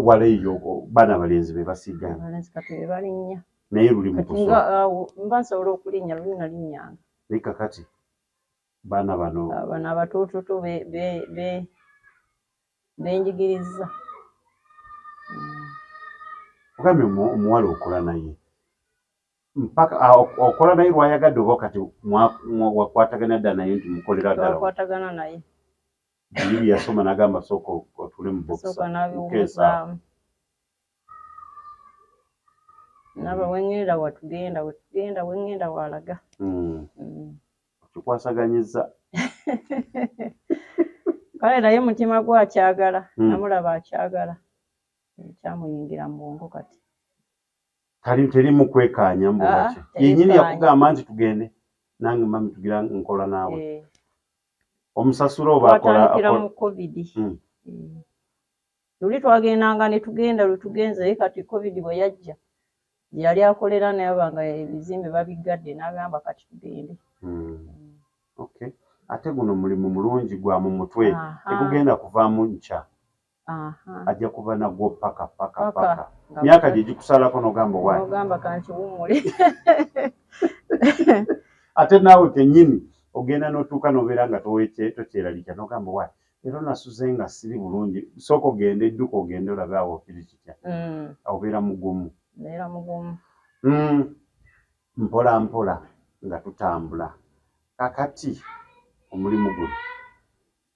wala eyo baana balenzi be basiiga naye luli mba nsobola okulinnya luli nalinnyanga naye kakati baana bano abatoototo benjigiriza ogambye omuwala okola naye mpaka okola naye lwayagadde oba kati wakwatagana dda naye nti mukolera ddalawakwatagana naye biri byasoma n'agamba sooka otule mu bokisaanabiwuuzaamu naba wengenda watugenda wengenda walaga okikwasaganyizza kale naye mutima gwakyagala namulaba akyagala ekyamuyingira mu bwongo kati teri mu kwekaanya mbwaki yennyini yakugamba nti tugende nange mami tugira nkola naawe omusasula obaakolatandikira mu covid luli twagendanga ne tugenda lwe tugenze naye kati covid bwe yajja yali akolera naye abanga ebizimbe babiggadde n'agamba kati tugende ate guno mulimu mulungi gwa mu mutwe tegugenda kuvaamu nkya ajja kuba nagwo paka myaka gye gikusalako n'ogamba ogamba kankiwumule ate naawe kennyini ogenda n'otuuka n'obeera nga tokyeraliikya n'ogamba wayi era nasuze nga siri bulungi sooka ogende edduka ogende olabe awo okiri kitya obeera mugumu mpola mpola nga tutambula kakati omulimu guno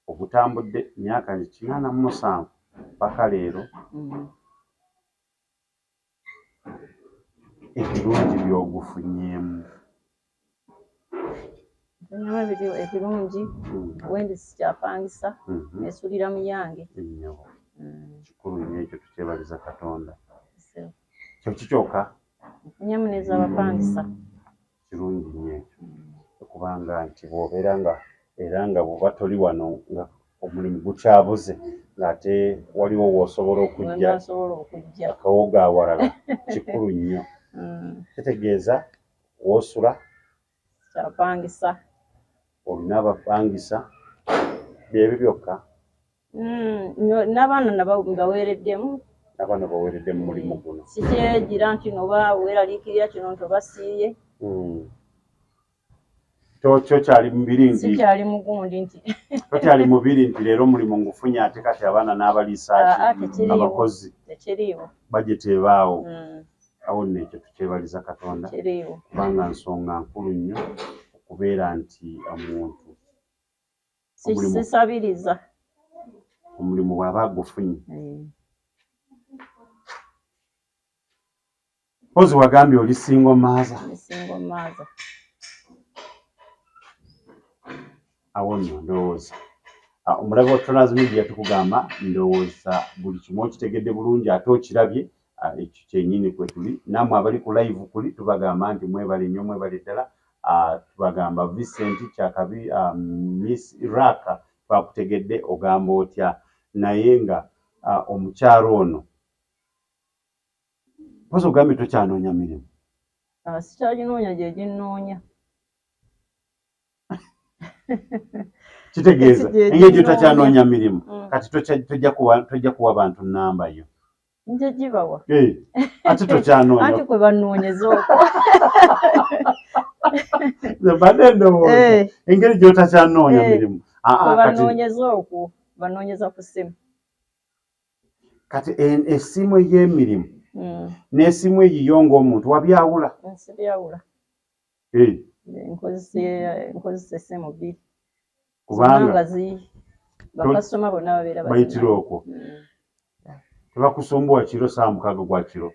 ogutambudde myaka 87 paka leero ebirungi byogufunyeemu ebirungi wendi sikyapangisa nesulira mu yange kikulu nnyo ekyo tukyebaliza Katonda kyo kikyoka nfunyamu nezabapangisa kirungi nnyo ekyo okubanga nti bw'obeera nga era nga bw'oba toli wano nga omulimu gukyabuze ng'ate waliwo w'osobola okujja akawoga awalala kikulu nnyo kitegeeza w'osula kyapangisa olina abapangisa byebyo byokka n'abaana baweereddemu n'abaana baweeredde mu mulimu guno sikyegira nti noba weeraliikirira kino nti obasiiye tokyali mubiri nti sikyali mugundi nti tokyali mubiri nti leero omulimu ngufunye ate kati abaana n'abaliisaaki abakozi tekiriiwo bajeti ebaawo awo nekyo tukyebaliza Katonda kiriwo kubanga nsonga nkulu nnyo okubeera nti omuntu sisabiriza omulimu bw'aba agufunye. Mpozi wagambye oli single mother. Awo nno ndowooza omulabe wa Tronaz Media tukugamba ndowooza buli kimu okitegedde bulungi ate okirabye ekyo kyennyini kwe tuli. Nammwe abali ku live kuli tubagamba nti mwebale nnyo mwebale ddala. Tubagamba Vincent Kyakabi, Miss Raka twakutegedde ogamba otya naye nga omukyalo ono mpozi ogambye tokyanoonya mirimu. Sikyaginoonya gye ginnoonya. Kitegeeza engeri tokyanoonya mirimu kati tojja kuwa bantu nnamba yo. Nje gibawa. Ate tokyanoonya. Anti kwe bannoonyeza okwo. Badde ndowooza engeri gy'otakyanoonya mirimu. Kwe bannoonyeza okwo bannoonyeza ku ssimu. Kati essimu ey'emirimu n'essimu eyiyo ng'omuntu wabyawula. Nsibyawula. Nkozesa essimu bbiri. Kubanga bakasitoma bonna babeera bayitira okwo. Tebakusumbuwa kiro saa mukaaga gwa kiro.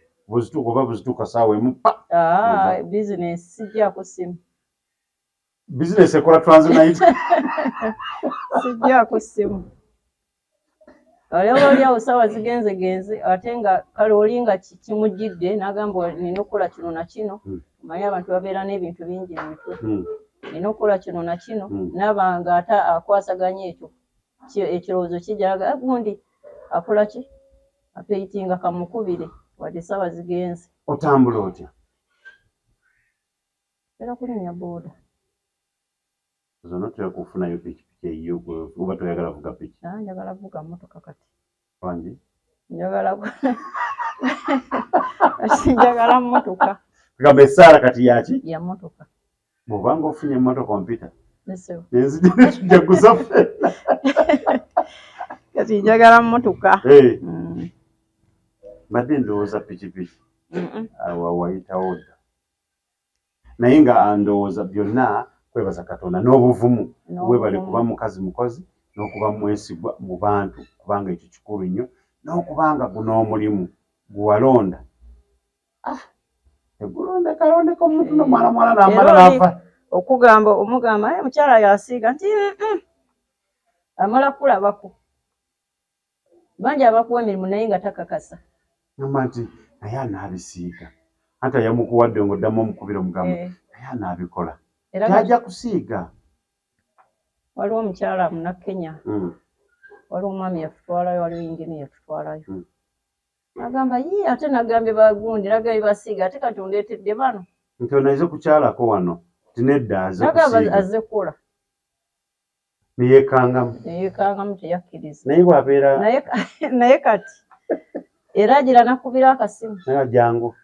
Oba buzituuka saawa emu pa. Bizinesi sijjaako ssimu. Bizinesi ekola transnight. Sijjaako ssimu. Olyawo saawa zigenze ate nga kale oli nga kimujjidde n'agamba nina okukola kino na kino. Omanyi abantu babeera n'ebintu bingi mu mitwe. Nina okukola kino na kino n'abanga ate akwasaganya ekyo ekirowoozo kijjaga gundi akola ki apeyitinga kamukubire wadde saawa zigenze. Otambula otya? Era kulinnya booda. Zonna tuyagala kufunayo pikipiki eyiyo oba toyagala vuga piki? Njagala vuga mmotoka kati. Wangi? Njagala mmotoka. Kagamba essaala kati yaki? Ya mmotoka. Bw'obanga ofunye emmotoka ompita. Nenzija tujjaguza ffenna. Kati njagala mmotoka. Mbadde ndowooza pikipiki. Awo wayitawo dda. Naye nga ndowooza byonna kwebaza Katonda n'obuvumu webale kuba mukazi mukozi n'okuba mwesigwa mu bantu kubanga ekyo kikulu nnyo n'okubanga guno omulimu guwalonda. Egulonda kalondeka omuntu n'omwana n'amala n'afa. Okugamba omugamba mukyala yasiiga nti amala kulabako. Bangi abakuwa emirimu naye nga takakasa. Ngamba nti naye anaabisiiga. Anti yamukuwadde ng'oddamu omukubira omugamba naye anaabikola. Tajja kusiiga. Waliwo omukyala Munnakenya. Waliwo omwami yatutwalayo, waliwo yingini yatutwalayo. Agamba ate nagambye bagundi nagambye basiiga ate kati ondeetedde bano. Nti onaize kukyalako wano tinedda aze kusiiga. Nagamba azze kukola. Neyeekangamu teyakkiriza. Naye bw'abeera. Naye kati era agira nakubira akasimu. Jangu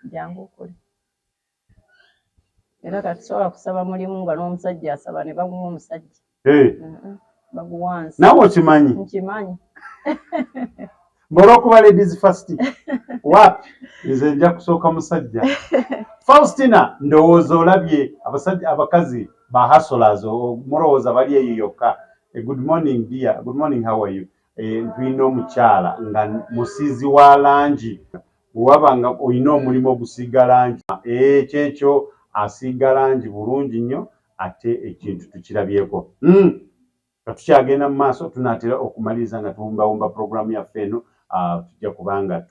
okole. Era kati sobola kusaba mulimu nga n'omusajja asaba ne baguwa omusajja. Baguwansi. Naawe okimanyi? Nkimanyi. Olw'okuba ladies first. Wapi? Nze nja kusooka musajja. Faustina ndowooza olabye abakazi ba hustlers mulowooza bali eyo yokka. Good morning dear. Good morning, how are you? Tulina omukyala nga musiizi wa lanji. Waba nga olina omulimu ogusiiga lanji. Kyekyo asiiga lanji bulungi nnyo ate ekintu tukirabyeko. Tukyagenda mu maaso tunaatera okumaliriza nga tuwumbawumba programu yaffe eno. Tujja kubanga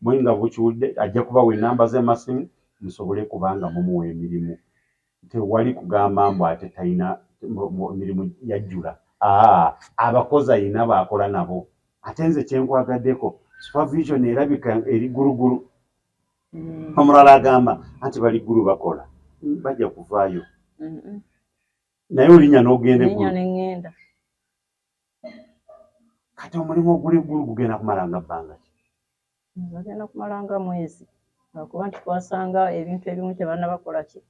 mwenga bukiwudde ajja kubawa ennamba z'emasimu musobole kubanga mumuwa emirimu. Tewali kugamba mbu ate talina emirimu yajjula. Abakozi ayina baakola nabo. Ate nze kyenkwagadeko supervision erabika eri gulugulu. Omulala agamba anti bali ggulu bakola. Bajja kuvaayo. Naye olinnya n'ogenda eggulu. Olinnya n'engenda. Kati omulimu oguli eggulu gugenda kumalanga bbanga ki? Bagenda kumalanga mwezi. Lwakuba nti twasanga ebintu ebimu tebannabakola ki?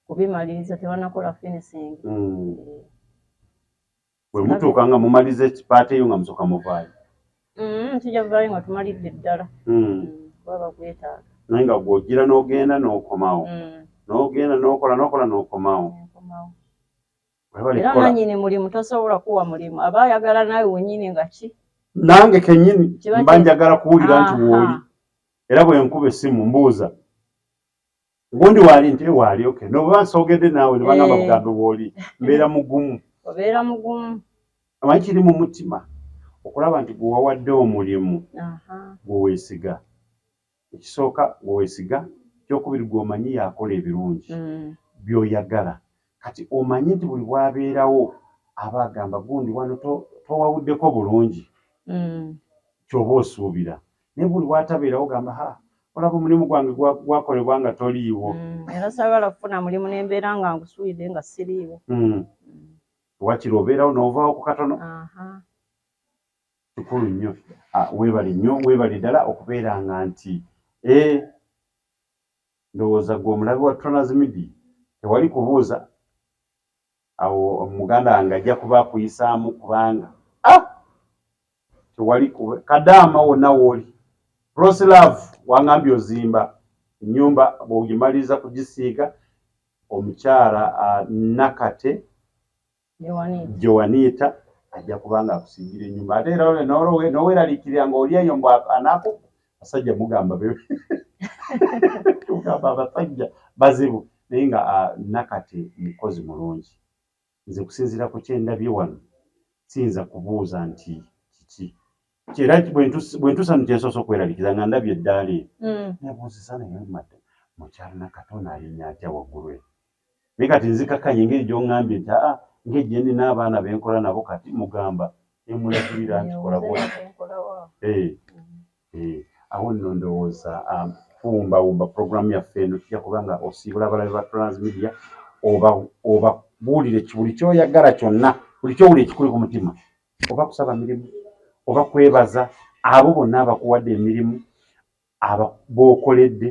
Kubimaliriza tebannakola finishing. Bwe mutuuka nga mumaliriza ekipaati eyo nga musooka muvaayo. Tujja kuvaayo nga tumalidde ddala. Kuba bagwetaaga. nga gwogira n'ogenda n'okomawo n'ogenda n'okola n'okomawo. Era nannyini mulimu tosobola kuwa mulimu aba ayagala naawe wennyini nga ki nange kennyini mba njagala kuwulira nti wooli era bwe nkuba essimu mbuuza gundi waali nti waali oke noba nsoogedde naawe ne bagamba bugambe bw'oli mbeera mugumu obeera mugumu amanyi kiri mu mutima okulaba nti gwe wawadde omulimu gwe weesiga ekisooka gwe weesiga kyokubiri gw'omanyi yakola ebirungi by'oyagala kati omanyi nti buli bwabeerawo aba agamba gundi wano towawuddeko bulungi kyoba osuubira naye buli bwatabeerawo gamba olaba omulimu gwange gwakolebwa nga toliiwo era saagala kufuna mulimu nembeera nga ngusuulidde nga siriiwo wakiri obeerawo n'ovaawo ku katono kikulu nnyo weebale ddala okubeera nga nti ndowooza gwe omulabi wa Tronaz Media tewali kubuuza awo omuganda wange ajja kuba akuyisaamu kubanga tewali kadaama wonna wooli Proslav wangambye ozimba ennyumba bw'ogimaliriza kugisiiga omukyala Nakate Joanita ajja kubanga akusiigira ennyumba ate era n'oweeraliikirira ng'oli eyo mbu anaako basajja mugamba tugamba abasajja bazibu naye nga Nakate mukozi mulungi nze kusinziira ku kyendabye wano siyinza kubuuza nti kiki era bwe ntuusa mu kyensoose okweraliikiriza nga ndabye eddaala eyo nebuuzisa naye madde mukyala Nakate ono alinnya atya waggulu eyo naye kati nzikakkanya engeri gy'oŋŋambye nti ng'egye ndi n'abaana benkola nabo kati mugamba emulagirira nti kola awo nno ndowooza fumbawumba puroguramu yaffe eno tujja kubanga osiibula abalabi ba Tronaz Media obabuulire buli kyoyagala kyonna buli kyowuli ekikuli ku mutima oba kusaba mirimu oba kwebaza abo bonna abakuwadde emirimu b'okoledde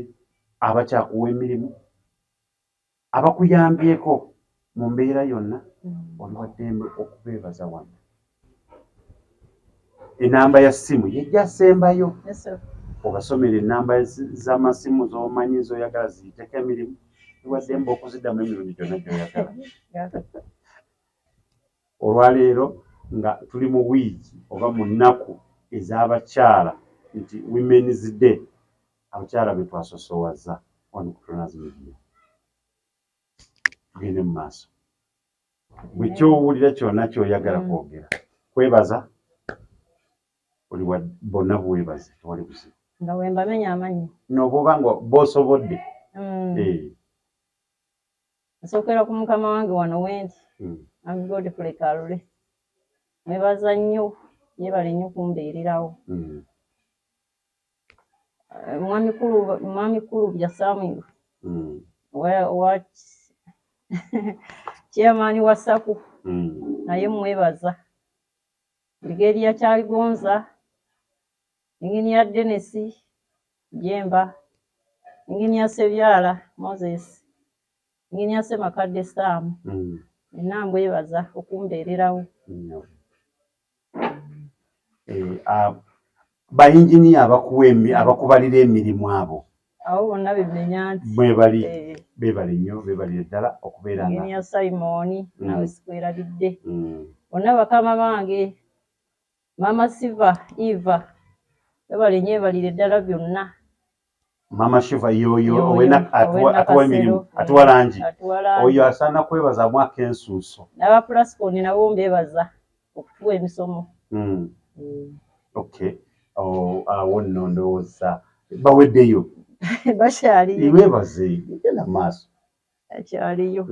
abakyakuwa emirimu abakuyambyeko mu mbeera yonna oli wa ddembe okubeebaza wano enamba ya ssimu yejja asembayo obasomera enamba z'amasimu z'omanyi z'oyagala ziyiteko emirimu oli wa ddembe okuziddamu emirundi gyonna gy'oyagala olwaleero nga tuli mu wiiki oba mu nnaku ez'abakyala nti Women's Day abakyala be twasosowaza wano ku Tronaz Media tugende mu maaso bwe kyowulira kyonna ky'oyagala kwogera kwebaza oli wa bonna buweebaze tewali buzibu nga bwe mbamenya amanyi nooba oba nga b'osobodde nsookera ku mukama wange wano wendi amigode kuleka alule mwebaza nnyo yeebale nnyo kumbeererawo mwami kulu bya Samuel chairman wa SACCO naye mwebaza Brigadier Kyaligonza Engineer Dennis Jemba Engineer Sebyala Moses Engineer Semakadde Sam enambwebaza okumbeererawo bayinginiya abakubalira emirimu abo bonna bemenya nti beebale nnyo beebalire ddala okubeera nga Engineer Simon nawe sikwerabidde bonna bakama bange Mama Siva Eva beebale nnyo ebalire ddala byonna Mama Shiva yoyo atuwa emirimu atuwa lanji oyo asaana kwebaza mwaka ensuuso n'aba Plascon nabo mbeebaza okutuwa emisomo okay awo nno ndowooza baweddeyo bakyaliyo weebaze genda maaso akyaliyo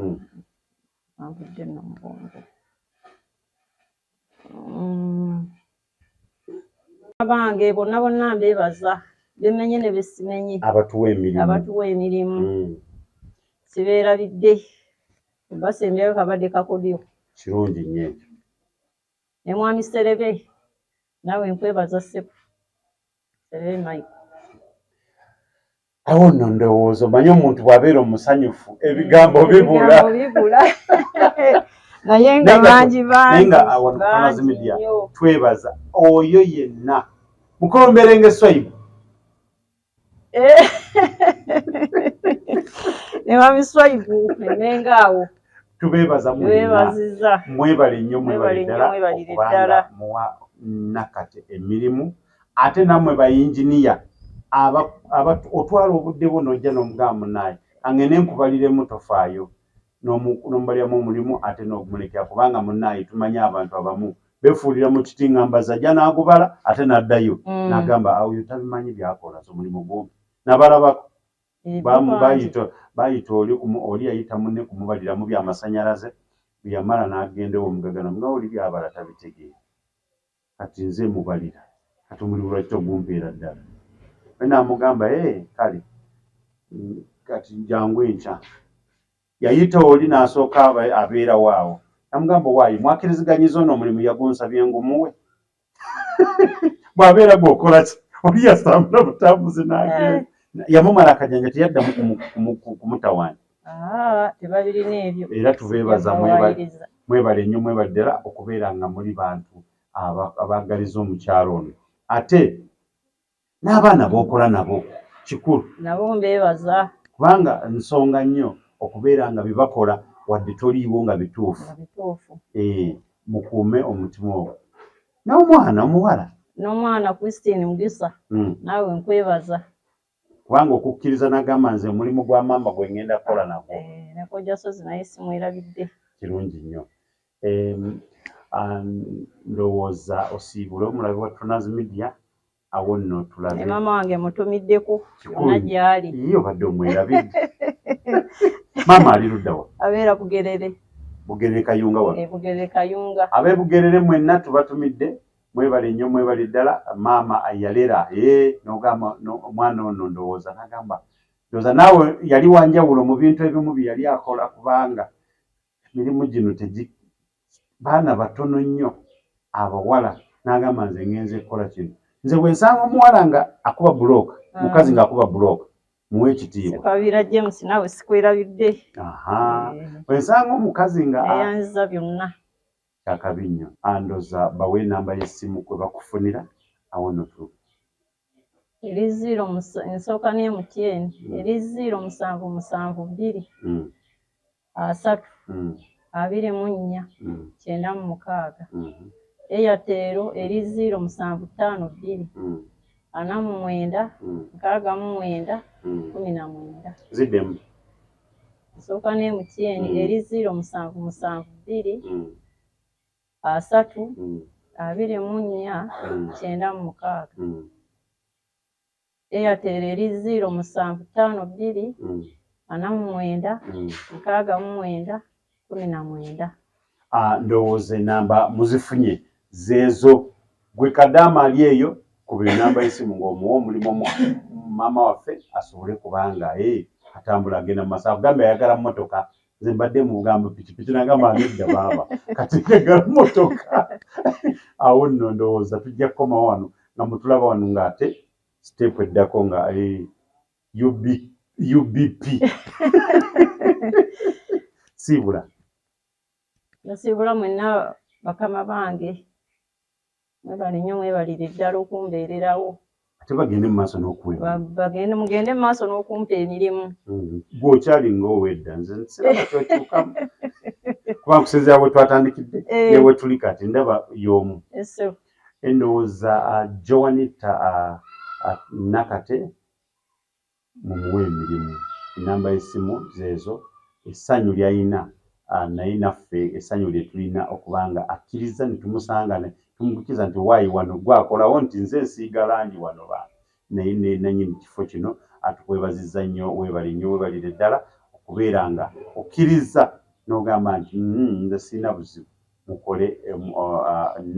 anvudde namugongo abange bonna mbeebaza bemenye ne besimenye abatuwa emirimu sibeerabidde basembyayo kabadde kakodyo kirungi nnyo ekyo ne mwami Serebe nawe nkwebaza Sepu Serebe Mike awo nno ndowooza omanyi omuntu bw'abeera omusanyufu ebigambo bibula naye nga bangi naye nga awo Tronaz Media twebaza oyo yenna mukombere ng'eswaibu ne wamiswaibu nengawo tubebaza mwebaziza mwebale nnyo mwebale ddala muwa Nakate emirimu ate nammwe bayinjiniya otwala obudde bwo n'ojja n'omugamba munnaye angene nkubaliremu tofaayo n'omubaliramu omulimu ate n'ogumulekera kubanga munnaye tumanyi abantu abamu befuulira mu kiti ŋŋambaza ajja n'agubala ate n'addayo n'agamba awo tabimanyi byakola omulimu gwombi n'abalabako bayita oli yayita munne kumubaliramu by'amasannyalaze bwe yamala n'agendewo omugagana nga oli byabala tabitegeera kati nze mubalira kati omulimu lwaki togumpeera ddala we n'amugamba kale kati jangu enkya yayita oli n'asooka abeerawo awo namugamba waayi mwakiriziganyiza n'omulimu yagunsabye ngumuwe bw'abeera gwokola ki oli yasambula butambuzi n'agenda yamumala akajanja teyaddamu kumutawaanya tebabirina ebyo era tubeebaza mwebale nnyo mwebale ddala okubeera nga muli bantu abaagaliza omukyalo ono ate n'abaana b'okola nabo kikulu nabo mbeebaza kubanga nsonga nnyo okubeera nga bibakola wadde toliiwo nga bituufu mukuume omutima ogwo n'omwana Christine Mugisa naawe nkwebaza kubanga okukkiriza n'agamba nze omulimu gwa mamba gwe ngenda kukola nagwo nekojja sozi naye simwerabidde kirungi nnyo ndowooza osiibule omulabi wa Tronas Media awo nno tulabe maama wange mutumiddeko yonna gy'ali ye obadde omwerabidde maama ali luddawa abeera Bugerere Kayunga wa Bugerere Kayunga ab'e Bugerere mwenna tubatumidde mwebale nnyo mwebale ddala maama ayalera n'ogamba omwana ono ndowooza n'agamba ndowooza naawe yali wanjawulo mu bintu ebimu bye yali akola kubanga emirimu gino baana batono nnyo abawala n'agamba nze ngenze kukola kino nze bwe nsanga omuwala nga akuba bulooka mukazi ng'akuba bulooka muwe ekitiibwa Kabira James naawe sikwerabidde bwe nsanga omukazi nga ayanziza byonna kyakabi nnyo andoza bawe enamba y'essimu kwe bakufunira awo nno tu eri 0 ensooka ne MTN eri 0772 3 24 96 Airtel eri 0752 49 69 19 ziddemu ensooka ne MTN eri 0772 3 24 96 Airtel eri 0752 49 69 19 ndowooza enamba muzifunye zeezo gwe Kadaama ali eyo kuba enamba y'essimu ng'omuwa omulimu maama waffe asobole kubanga atambula agenda mu maaso agamba ayagala mmotoka nze mbadde mu bugambo pikipiki nagamba nedda baaba kati njagala mmotoka awo nno ndowooza tujja kukoma wano nga mutulaba wano ng'ate siteepu eddako nga UBP siibula nasiibula mwenna bakama bange mwebale nnyo mwebalire ddala okumbeererawo ate bagende mu maaso n'okuweba mugende mu maaso n'okumpa emirimu gw'okyali ng'owedda nze nsiraba kyokyukamu kuba nkusinziira bwe twatandikidde ne bwe tuli kati ndaba y'omu endowooza Joanita Nakate mumuwe emirimu enamba y'essimu zeezo essanyu ly'ayina naye naffe essanyu lye tulina okubanga akkiriza ne tumusanga tumukukiza nti waayi wano gwakolawo nti nze nsiiga lanji wano naye nanyini kifo kino atukwebazizza nnyo weebale nnyo weebalire ddala okubeera nga okkiriza n'ogamba nti nze sirina buzibu mukole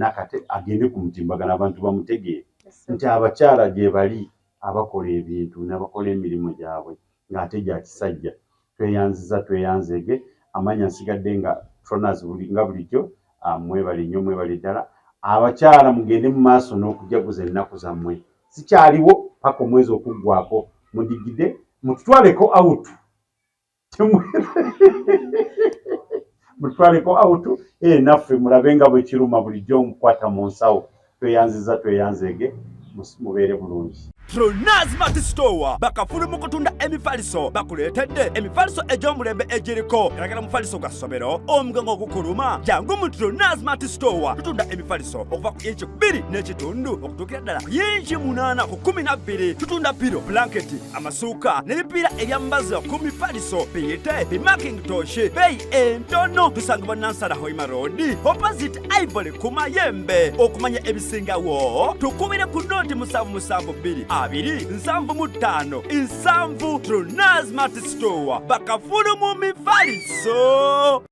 Nakate agende ku mutimbagano abantu bamutegeere nti abakyala gye bali abakola ebintu n'abakola emirimu gyabwe ng'ate gya kisajja tweyanzege amanya nsigadde nga Tronas nga bulijjo mwebale nnyo mwebale ddala abakyala mugende mu maaso n'okujaguza ennaku zammwe sikyaliwo paka omwezi okuggwako mudigide mututwaleko out mututwaleko out naffe mulabe nga bwe kiruma bulijjo omukwata mu nsawo tweyanzege mubeere bulungi. Tronaz Mart Store bakafulu mu kutunda emifaliso bakuleetedde emifaliso egy'omulembe egiriko eragala mufaliso gwa ssomero omugengo ogukuluma jangu mu Tronaz Mart Store tutunda emifaliso okuva ku inchi 2 n'ekitundu okutuukira ddala ku inchi 8 ku 12 tutunda piro blanketi amasuuka n'ebipiira ebyambaza ku mifaliso biyite bimakintosh beeyi entono tusangibwa Nansana Hoima Road opposite Ivory ku Mayembe okumanya ebisingawo tukubire ku noti 772 275 7 Tronaz Mart Store bakafulu mu mifaliso.